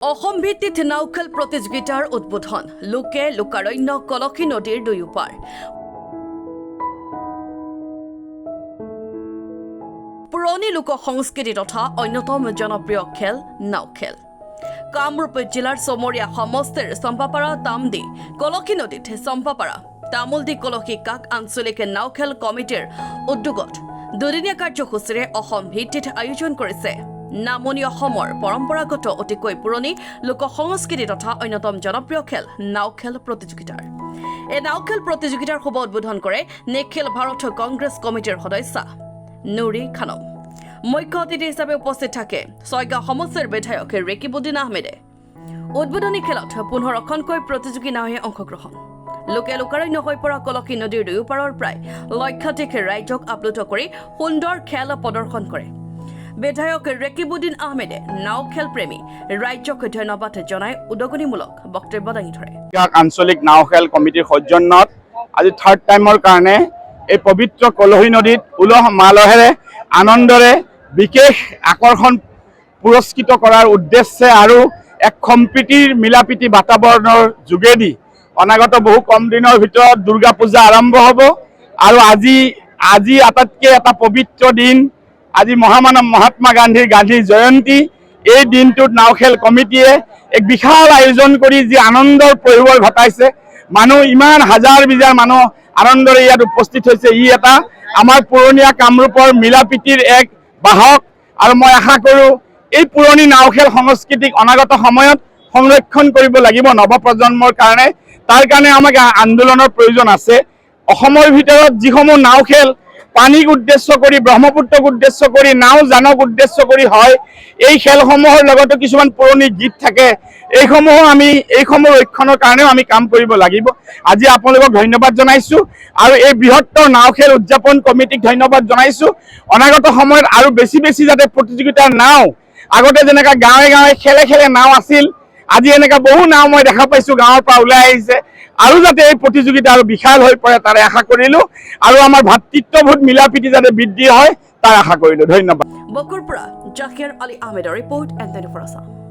অসম ভিত্তিত নাওখেল প্ৰতিযোগিতাৰ উদ্বোধন লোকে লোকাৰণ্য কলসী নদীৰ দুয়োপাৰ পুৰণি লোক সংস্কৃতি তথা অন্যতম জনপ্ৰিয় খেল নাওখেল কামৰূপ জিলাৰ চমৰীয়া সমষ্টিৰ চম্পাপাৰা তামদি কলসী নদীত চম্পাপাৰা তামুলদি কলসী কাক আঞ্চলিক নাওখেল কমিটিৰ উদ্যোগত দুদিনীয়া কাৰ্যসূচীৰে অসম ভিত্তিত আয়োজন কৰিছে নামনি অসমৰ পৰম্পৰাগত অতিকৈ পুৰণি লোক সংস্কৃতি তথা অন্যতম জনপ্ৰিয় খেল নাওখেল প্ৰতিযোগিতাৰ এই নাওখেল প্ৰতিযোগিতাৰ শুভ উদ্বোধন কৰে নিখিল ভাৰত কংগ্ৰেছ কমিটিৰ সদস্য নুৰি খানম মুখ্য অতিথি হিচাপে উপস্থিত থাকে ছয়গাঁও সমষ্টিৰ বিধায়ক ৰেকিবুদ্দিন আহমেদে উদ্বোধনী খেলত 15খনকৈ প্ৰতিযোগী নাৱে অংশগ্ৰহণ লোকে লোকাৰণ্য হৈ পৰা কলসী নদীৰ দুয়োপাৰৰ প্ৰায় লক্ষাধিক ৰাইজক আপ্লুত কৰি সুন্দৰ খেল প্ৰদৰ্শন কৰে বিধায়ক ৰেকিবুদ্দিন আহমেদে নাও খেল প্ৰেমী ৰাজ্যক ধন্যবাদ জনাই উদগনিমূলক বক্তব্য দাঙি ধৰে আঞ্চলিক নাও খেল কমিটিৰ সৌজন্যত আজি থাৰ্ড টাইমৰ কাৰণে এই পবিত্ৰ কলহী নদীত উলহ মালহেৰে আনন্দৰে বিশেষ আকৰ্ষণ পুৰস্কৃত কৰাৰ উদ্দেশ্যে আৰু এক সম্প্ৰীতিৰ মিলাপ্ৰীতি বাতাবৰণৰ যোগেদি অনাগত বহু কম দিনৰ ভিতৰত দুৰ্গা পূজা আৰম্ভ হ'ব আৰু আজি আটাইতকৈ এটা পবিত্ৰ দিন আজি মহামানৱ মহাত্মা গান্ধীৰ গান্ধী জয়ন্তী এই দিনটোত নাওখেল কমিটিয়ে এক বিশাল আয়োজন কৰি যি আনন্দৰ পৰিৱেশ ঘটাইছে মানুহ ইমান হাজাৰ বিজাৰ মানুহ আনন্দৰে ইয়াত উপস্থিত হৈছে ই এটা আমাৰ পুৰণীয়া কামৰূপৰ মিলাপ্ৰীতিৰ এক বাহক আৰু মই আশা কৰোঁ এই পুৰণি নাওখেল সংস্কৃতিক অনাগত সময়ত সংৰক্ষণ কৰিব লাগিব নৱপ্ৰজন্মৰ কাৰণে তাৰ কাৰণে আমাক আন্দোলনৰ প্ৰয়োজন আছে অসমৰ ভিতৰত যিসমূহ নাওখেল পানীক উদ্দেশ্য কৰি ব্ৰহ্মপুত্ৰক উদ্দেশ্য কৰি নাও জানক উদ্দেশ্য কৰি হয় এই খেলসমূহৰ লগতে কিছুমান পুৰণি গীত থাকে এইসমূহ ৰক্ষণৰ কাৰণেও আমি কাম কৰিব লাগিব আজি আপোনালোকক ধন্যবাদ জনাইছোঁ আৰু এই বৃহত্তৰ নাওখেল উদযাপন কমিটিক ধন্যবাদ জনাইছোঁ অনাগত সময়ত আৰু বেছি যাতে প্ৰতিযোগিতাৰ নাও আগতে যেনেকৈ গাঁৱে গাঁৱে খেলে নাও আছিল আজি এনেকুৱা বহু নাও মই দেখা পাইছোঁ গাঁৱৰ পৰা ওলাই আহিছে আৰু যাতে এই প্ৰতিযোগিতা আৰু বিশাল হৈ পৰে তাৰে আশা কৰিলোঁ আৰু আমাৰ ভাতৃত্ববোধ মিলাপ্ৰীতি যাতে বৃদ্ধি হয় তাৰ আশা কৰিলোঁ ধন্যবাদ বকুৰ পৰা জাকিৰ আলী আহমেদৰ ৰিপৰ্ট এণ্ড 24 আছাম